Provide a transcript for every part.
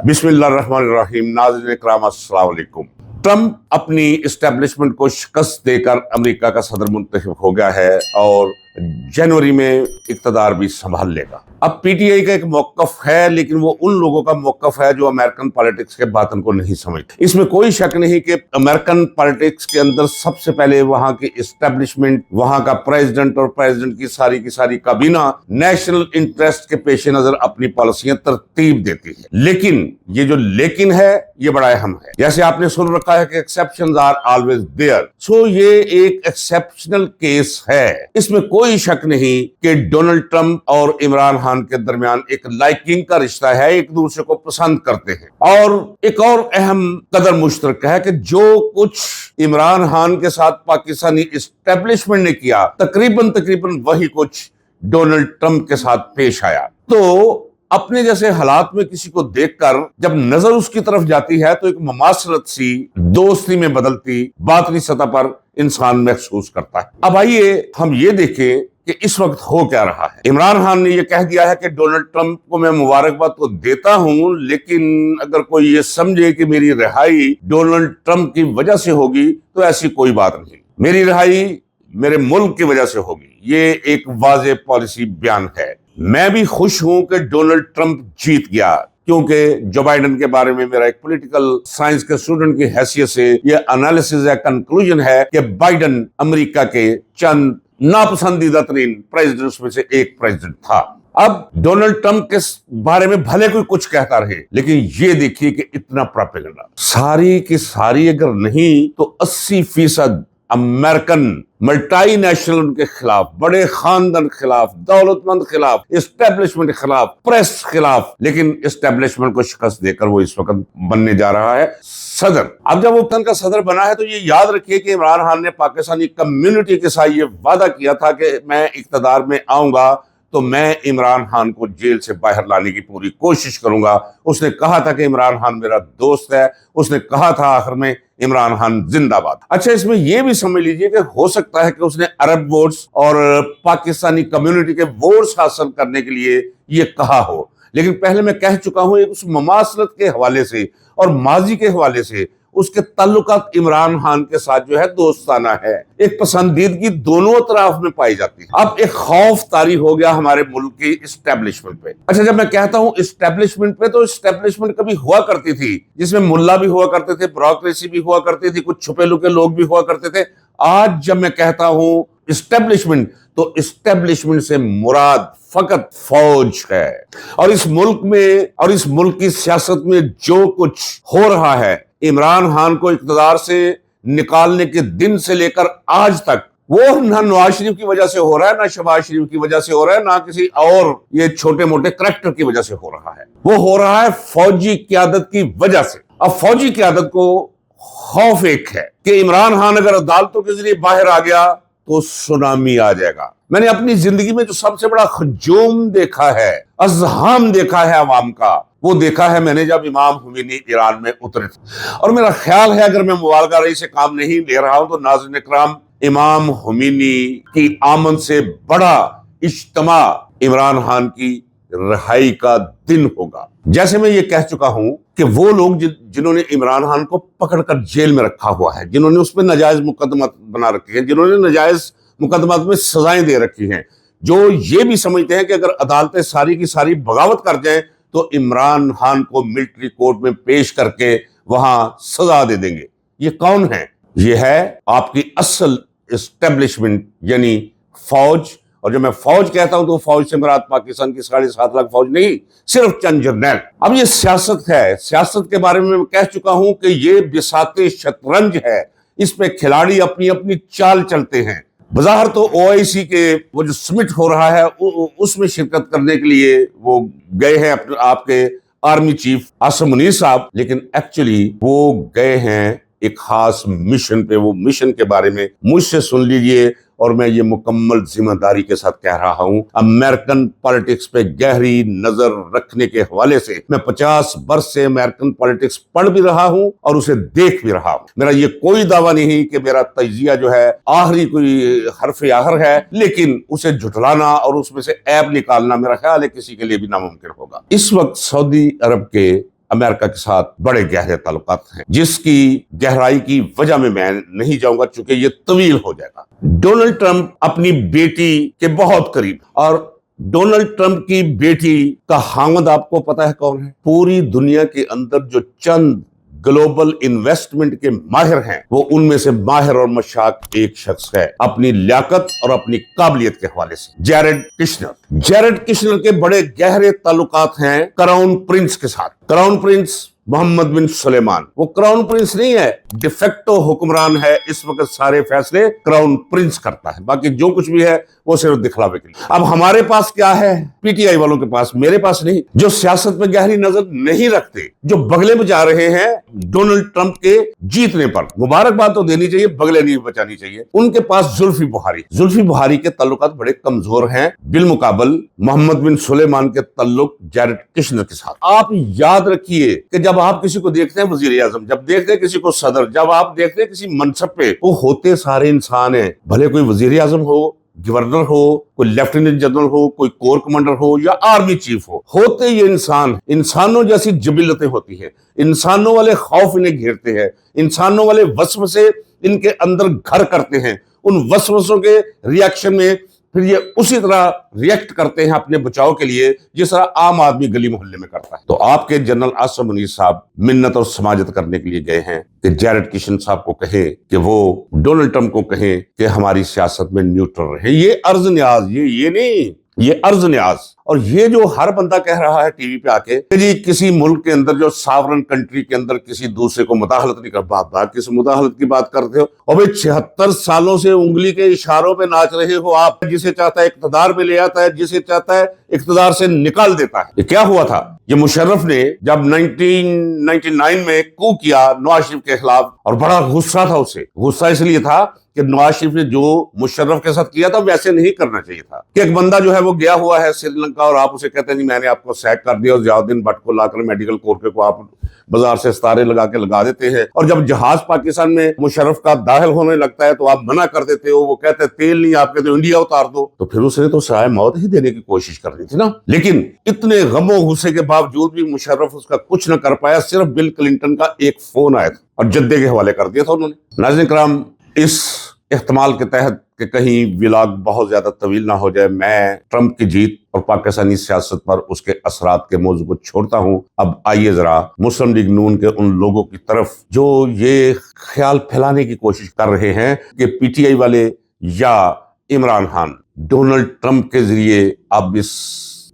बिस्मिल्लाहिर्रहमानिर्रहीम। नाज़रीन इकराम अस्सलाम वालेकुम। ट्रंप अपनी इस्टेब्लिशमेंट को शिकस्त देकर अमेरिका का सदर मुंतखब हो गया है और जनवरी में इक़्तिदार भी संभाल लेगा। अब पीटीआई का एक मौक़िफ़ है, लेकिन वो उन लोगों का मौक़िफ़ है जो अमेरिकन पॉलिटिक्स के बातन को नहीं समझते। इसमें कोई शक नहीं कि अमेरिकन पॉलिटिक्स के अंदर सबसे पहले वहां की इस्टेब्लिशमेंट, वहां का प्रेसिडेंट और प्रेसिडेंट की सारी काबीना नेशनल इंटरेस्ट के पेश नजर अपनी पॉलिसियां तरतीब देती है। लेकिन ये जो लेकिन है ये बड़ा अहम है। जैसे आपने सुन रखा है कि एक्सेप्शंस आर ऑलवेज देयर, सो ये एक एक्सेप्शनल केस है। इसमें कोई शक नहीं कि डोनाल्ड ट्रंप और इमरान खान के दरमियान एक लाइकिंग का रिश्ता है, एक दूसरे को पसंद करते हैं। और एक और अहम कदर मुश्तरक है कि जो कुछ इमरान खान के साथ पाकिस्तानी इस्टेब्लिशमेंट ने किया, तकरीबन वही कुछ डोनाल्ड ट्रंप के साथ पेश आया। तो अपने जैसे हालात में किसी को देखकर जब नजर उसकी तरफ जाती है तो एक ममासलत सी दोस्ती में बदलती बातनी सतह पर इंसान महसूस करता है। अब आइए हम ये देखें कि इस वक्त हो क्या रहा है। इमरान खान ने यह कह दिया है कि डोनाल्ड ट्रंप को मैं मुबारकबाद तो देता हूं, लेकिन अगर कोई ये समझे कि मेरी रिहाई डोनाल्ड ट्रंप की वजह से होगी तो ऐसी कोई बात नहीं। मेरी रिहाई मेरे मुल्क की वजह से होगी। ये एक वाज़ेह पॉलिसी बयान है। मैं भी खुश हूं कि डोनाल्ड ट्रंप जीत गया, क्योंकि जो बाइडन के बारे में मेरा एक पॉलिटिकल साइंस के स्टूडेंट की हैसियत से ये एनालिसिस है, कंक्लूजन है कि बाइडन अमेरिका के चंद नापसंदीदा तरीन प्रेसिडेंट्स में से एक प्रेसिडेंट था। अब डोनाल्ड ट्रंप के बारे में भले कोई कुछ कहता रहे, लेकिन ये देखिए कि इतना प्रोपेगेंडा सारी की सारी अगर नहीं तो 80% अमेरिकन मल्टी नेशनल उनके खिलाफ, बड़े खानदान खिलाफ, दौलतमंद खिलाफ, इस्टेब्लिशमेंट खिलाफ, प्रेस खिलाफ। लेकिन इस्टेब्लिशमेंट को शिकस्त देकर वो इस वक्त बनने जा रहा है सदर। अब जब वो वतन का सदर बना है तो ये याद रखिए कि इमरान खान ने पाकिस्तानी कम्युनिटी के साथ ये वादा किया था कि मैं इक़्तिदार में आऊंगा तो मैं इमरान खान को जेल से बाहर लाने की पूरी कोशिश करूंगा। उसने कहा था कि इमरान खान मेरा दोस्त है। उसने कहा था आखिर में इमरान खान जिंदाबाद। अच्छा, इसमें यह भी समझ लीजिए कि हो सकता है कि उसने अरब वोट्स और पाकिस्तानी कम्युनिटी के वोट्स हासिल करने के लिए ये कहा हो। लेकिन पहले मैं कह चुका हूं, उस ममासलत के हवाले से और माजी के हवाले से उसके ताल्लुकात इमरान खान के साथ जो है दोस्ताना है, एक पसंदीदगी दोनों तरफ में पाई जाती है। अब एक खौफ तारी हो गया हमारे मुल्क की इस्टेब्लिशमेंट पे। अच्छा, जब मैं कहता हूं इस्टेब्लिशमेंट पे, तो इस्टेब्लिशमेंट कभी हुआ करती थी जिसमें मुल्ला भी हुआ करते थे, ब्यूरोक्रेसी भी हुआ करती थी, कुछ छुपे लुके लोग भी हुआ करते थे। आज जब मैं कहता हूं इस्टेब्लिशमेंट, तो इस्टेब्लिशमेंट से मुराद फकत फौज है। और इस मुल्क में और इस मुल्क की सियासत में जो कुछ हो रहा है, इमरान खान को इक़्तिदार से निकालने के दिन से लेकर आज तक, वो ना नवाज शरीफ की वजह से हो रहा है, ना शहबाज शरीफ की वजह से हो रहा है, ना किसी और ये छोटे मोटे करैक्टर की वजह से हो रहा है। वो हो रहा है फौजी क़यादत की वजह से। अब फौजी क़यादत को खौफ एक है कि इमरान खान अगर अदालतों के जरिए बाहर आ गया तो सुनामी आ जाएगा। मैंने अपनी जिंदगी में जो सबसे बड़ा हजूम देखा है, अज़हाम देखा है अवाम का, वो देखा है मैंने जब इमाम खुमैनी ईरान में उतरे थे। और मेरा ख्याल है, अगर मैं मुबालगा रही से काम नहीं ले रहा हूं, तो नाज़रीन इकराम, इमाम खुमैनी की आमद से बड़ा इज्तिमा इमरान खान की रिहाई का दिन होगा। जैसे मैं ये कह चुका हूं कि वो लोग जिन्होंने इमरान खान को पकड़कर जेल में रखा हुआ है, जिन्होंने उस पर नाजायज मुकदमा बना रखे हैं, जिन्होंने नाजायज मुकदमा में सजाएं दे रखी हैं, जो ये भी समझते हैं कि अगर अदालतें सारी की सारी बगावत कर जाएं तो इमरान खान को मिलिट्री कोर्ट में पेश करके वहां सजा दे देंगे। ये कौन है? ये है आपकी असल इस्टेब्लिशमेंट, यानी फौज। और जब मैं फौज कहता हूं तो फौज से मुराद पाकिस्तान की 7.5 लाख फौज नहीं, सिर्फ चंद जर्नैल। अब ये सियासत है। सियासत के बारे में मैं कह चुका हूं कि ये बिसाते शतरंज है। इस पे खिलाड़ी अपनी अपनी चाल चलते हैं। बाहर तो ओआईसी के वो जो समिट हो रहा है उसमें शिरकत करने के लिए वो गए हैं आपके आर्मी चीफ आसिम मुनीर साहब, लेकिन एक्चुअली वो गए हैं एक खास मिशन पे। वो मिशन के बारे में मुझसे सुन लीजिए, और मैं ये मुकम्मल जिम्मेदारी के साथ कह रहा हूं। अमेरिकन पॉलिटिक्स पे गहरी नजर रखने के हवाले से मैं 50 वर्ष से अमेरिकन पॉलिटिक्स पढ़ भी रहा हूं और उसे देख भी रहा हूं। मेरा ये कोई दावा नहीं कि मेरा तजिया जो है आखिरी कोई हरफ आखिर है, लेकिन उसे झुठलाना और उसमें से ऐब निकालना मेरा ख्याल है किसी के लिए भी नामुमकिन होगा। इस वक्त सऊदी अरब के अमेरिका के साथ बड़े गहरे ताल्लुकात हैं, जिसकी गहराई की वजह में मैं नहीं जाऊंगा चूंकि ये तवील हो जाएगा। डोनाल्ड ट्रंप अपनी बेटी के बहुत करीब, और डोनाल्ड ट्रंप की बेटी का हामिद आपको पता है कौन है? पूरी दुनिया के अंदर जो चंद ग्लोबल इन्वेस्टमेंट के माहिर हैं, वो उनमें से माहिर और मशाक एक शख्स है, अपनी लियाकत और अपनी काबिलियत के हवाले से, जैरेड किशनर। जैरेड किशनर के बड़े गहरे ताल्लुकात हैं क्राउन प्रिंस के साथ। क्राउन प्रिंस मोहम्मद बिन सुलेमान, वो क्राउन प्रिंस नहीं है, डिफेक्टो हुक्मरान है। इस वक्त सारे फैसले क्राउन प्रिंस करता है, बाकी जो कुछ भी है वो सिर्फ दिखलावे के लिए। अब हमारे पास क्या है? पीटीआई वालों के पास, मेरे पास नहीं, जो सियासत में गहरी नजर नहीं रखते, जो बगले में जा रहे हैं डोनाल्ड ट्रंप के जीतने पर। मुबारकबाद तो देनी चाहिए, बगले नहीं बचानी चाहिए। उनके पास जुल्फी बुखारी के ताल्लुकात बड़े कमजोर हैं बिलमुकाबल मोहम्मद बिन सुलेमान के ताल्लुक जैरेड किशनर के साथ। आप याद रखिए कि जब आप किसी को देखते हैं वजीर आजम, जब देखते हैं किसी को सदर, जब आप देखते हैं किसी मनसब पे, वो होते सारे इंसान हैं। भले कोई वजीर आजम हो, गवर्नर हो, कोई लेफ्टिनेंट जनरल हो, कोई कोर कमांडर हो या आर्मी चीफ हो, होते ये इंसान। इंसानों जैसी जबिलतें होती है, इंसानों वाले खौफ इन्हें घेरते हैं, इंसानों वाले वसवसे इनके अंदर घर करते हैं। उन वसवसों के रिएक्शन में फिर ये उसी तरह रिएक्ट करते हैं अपने बचाव के लिए, जिस तरह आम आदमी गली मोहल्ले में करता है। तो आपके जनरल आसिम मुनीर साहब मिन्नत और समाजत करने के लिए गए हैं कि जैरेड किशन साहब को कहें कि वो डोनाल्ड ट्रंप को कहें कि हमारी सियासत में न्यूट्रल रहे। ये अर्ज न्याज, ये नहीं, ये अर्ज न्याज। और ये जो हर बंदा कह रहा है टीवी पे आके कि जी किसी मुल्क के अंदर, जो सॉवरेन कंट्री के अंदर किसी दूसरे को मुदाखलत नहीं कर, बात किस मुदाखलत की बात करते हो? और भाई 76 सालों से उंगली के इशारों पे नाच रहे हो आप। जिसे चाहता है इक्तदार में ले आता है, जिसे चाहता है इक्तदार से निकाल देता है। ये क्या हुआ था? ये मुशर्रफ ने जब 1999 में कू किया नवाज शरीफ के खिलाफ, और बड़ा गुस्सा था उसे। गुस्सा इसलिए था कि नवाज शरीफ ने जो मुशर्रफ के साथ किया था वैसे नहीं करना चाहिए था। कि एक बंदा जो है वो गया हुआ है श्रीलंका, और आप उसे कहते हैं जी मैंने आपको सैक कर दिया, और जियाउद्दीन भट्ट को लाकर मेडिकल कोर्ट को आप बाजार से सितारे लगा के लगा देते हैं। और जब जहाज पाकिस्तान में मुशर्रफ का दाखिल होने लगता है तो आप मना कर देते हो। वो कहते हैं तेल नहीं, आप कहते हो इंडिया उतार दो। तो फिर उसने तो सराय मौत ही देने की कोशिश करनी थी ना। लेकिन इतने गमो गुस्से के बावजूद भी मुशर्रफ उसका कुछ न कर पाया। सिर्फ बिल क्लिंटन का एक फोन आया था और जद्दे के हवाले कर दिया था उन्होंने। नाज़रीन किराम, इस इख्तिमाल के तहत कि कहीं व्लॉग बहुत ज्यादा तवील ना हो जाए, मैं ट्रंप की जीत और पाकिस्तानी सियासत पर उसके असरात के मौजू को छोड़ता हूं। अब आइए जरा मुस्लिम लीग नून के उन लोगों की तरफ जो ये ख्याल फैलाने की कोशिश कर रहे हैं कि पीटीआई वाले या इमरान खान डोनाल्ड ट्रंप के जरिए अब इस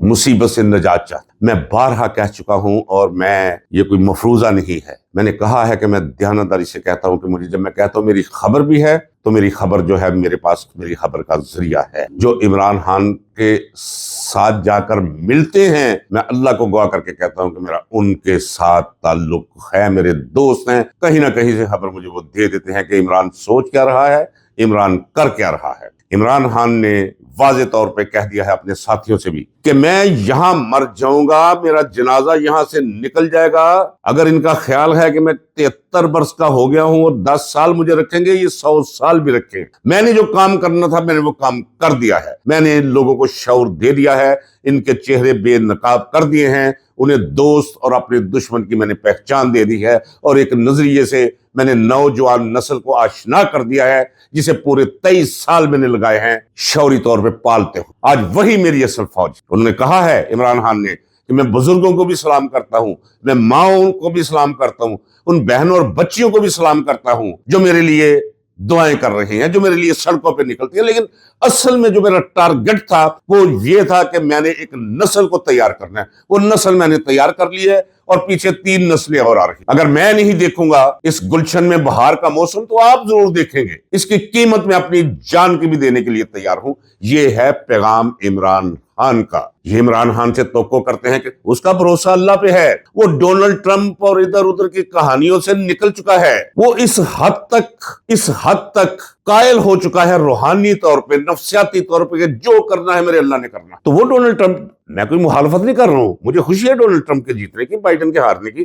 मुसीबत से निजात चाहते। मैं बारहा कह चुका हूं, और मैं ये कोई मफरूजा नहीं है। मैंने कहा है कि मैं ध्यानदारी से कहता हूं कि मुझे, जब मैं कहता हूं मेरी खबर भी है, तो मेरी खबर जो है मेरे पास मेरी खबर का जरिया है। जो इमरान खान के साथ जाकर मिलते हैं, मैं अल्लाह को गवाह करके कहता हूं कि मेरा उनके साथ ताल्लुक है, मेरे दोस्त हैं। कहीं ना कहीं से खबर मुझे वो दे देते हैं कि इमरान सोच क्या रहा है, इमरान कर क्या रहा है। इमरान खान ने वाज़े तौर पे कह दिया है अपने साथियों से भी कि मैं यहां मर जाऊंगा, मेरा जनाजा यहां से निकल जाएगा। अगर इनका ख्याल है कि मैं 73 वर्ष का हो गया हूं और 10 साल मुझे रखेंगे, ये 100 साल भी रखें। मैंने जो काम करना था मैंने वो काम कर दिया है। मैंने लोगों को शऊर दे दिया है, इनके चेहरे बेनकाब कर दिए हैं, उन्हें दोस्त और अपने दुश्मन की मैंने पहचान दे दी है, और एक नजरिए से मैंने नौजवान नस्ल को आशना कर दिया है जिसे पूरे 23 साल मैंने लगाए हैं शौरी तौर पे पालते हो। आज वही मेरी असल फौज। उन्होंने कहा है इमरान खान ने कि मैं बुजुर्गों को भी सलाम करता हूं, मैं माओं को भी सलाम करता हूं, उन बहनों और बच्चियों को भी सलाम करता हूं जो मेरे लिए दुआएं कर रही हैं, जो मेरे लिए सड़कों पे निकलती हैं। लेकिन असल में जो मेरा टारगेट था वो ये था कि मैंने एक नस्ल को तैयार करना है। वो नस्ल मैंने तैयार कर ली है, और पीछे 3 नस्लें और आ रही। अगर मैं नहीं देखूंगा इस गुलशन में बहार का मौसम, तो आप जरूर देखेंगे। इसकी कीमत मैं अपनी जान की भी देने के लिए तैयार हूं। ये है पैगाम इमरान खान का। ये इमरान खान से तवक्को करते हैं कि उसका भरोसा अल्लाह पे है। वो डोनाल्ड ट्रंप और इधर उधर की कहानियों से निकल चुका है। वो इस हद तक कायल हो चुका है रूहानी तौर पे, नफ्सियाती तौर पे, कि जो करना है मेरे अल्लाह ने करना। तो वो डोनाल्ड ट्रंप میں کوئی مخالفت نہیں کر رہا ہوں، مجھے خوشی ہے ڈونلڈ ٹرمپ کے جیتنے کی، بائیڈن کے ہارنے کی،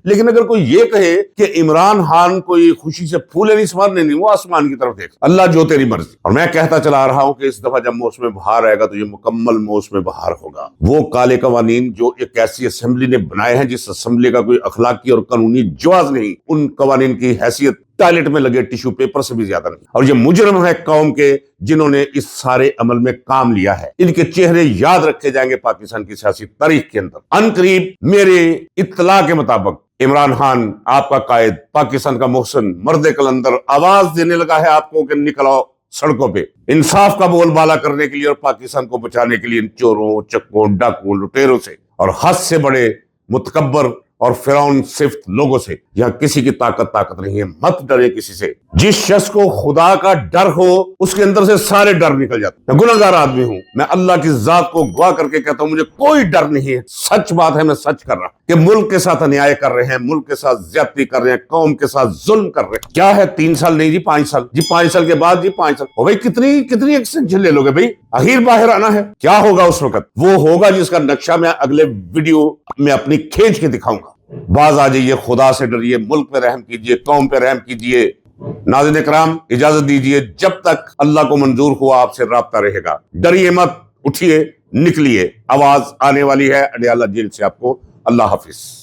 لیکن اگر کوئی یہ کہے کہ عمران خان کوئی خوشی سے پھولے نہیں سنوارنے نہیں، وہ آسمان کی طرف دیکھ، اللہ جو تیری مرضی۔ اور میں کہتا چلا آ رہا ہوں کہ اس دفعہ جب موسم بہار آئے گا تو یہ مکمل موسم بہار ہوگا۔ وہ کالے قوانین جو ایک ایسی اسمبلی نے بنائے ہیں جس اسمبلی کا کوئی اخلاقی اور قانونی جواز نہیں، ان قوانین کی حیثیت ٹوائلٹ میں لگے ٹیشو پیپر سے بھی زیادہ نہیں، اور یہ مجرم ہے قوم کے جنہوں نے اس سارے عمل میں کام لیا ہے، ان کے چہرے یاد رکھے جائیں گے پاکستان کی سیاسی تاریخ کے اندر۔ ان قریب میرے اطلاع کے مطابق عمران خان آپ کا قائد، پاکستان کا محسن، مرد کلندر آواز دینے لگا ہے آپ کو کہ نکل آؤ سڑکوں پہ، انصاف کا بول بالا کرنے کے لیے اور پاکستان کو بچانے کے لیے ان چوروں، چکوں، ڈاکوں، لٹیروں سے اور حد سے بڑے متکبر اور فرعون صفت لوگوں سے۔ یہاں کسی کی طاقت نہیں ہے، مت ڈرے کسی سے۔ جس شخص کو خدا کا ڈر ہو اس کے اندر سے سارے ڈر نکل جاتے۔ میں گناہگار آدمی ہوں، میں اللہ کی ذات کو گواہ کر کے کہتا ہوں مجھے کوئی ڈر نہیں ہے، سچ بات ہے، میں سچ کر رہا کہ ملک کے ساتھ انیائے کر رہے ہیں، ملک کے ساتھ زیادتی کر رہے ہیں، قوم کے ساتھ ظلم کر رہے ہیں۔ کیا ہے 3 سال نہیں جی 5 سال، جی 5 سال کے بعد جی 5 سال، بھائی کتنی ایکسٹینشن لے لو گے بھائی؟ آخر باہر آنا ہے، کیا ہوگا اس وقت؟ وہ ہوگا جس کا نقشہ میں اگلے ویڈیو میں اپنی کھینچ کے دکھاؤں گا۔ باز آ جائیے، خدا سے ڈریے، ملک پہ رحم کیجئے، قوم پہ رحم کیجئے۔ ناظرین کرام اجازت دیجئے، جب تک اللہ کو منظور ہوا آپ سے رابطہ رہے گا، ڈریے مت، اٹھیے، نکلیے، آواز آنے والی ہے اڈیالہ جیل سے آپ کو۔ اللہ حافظ۔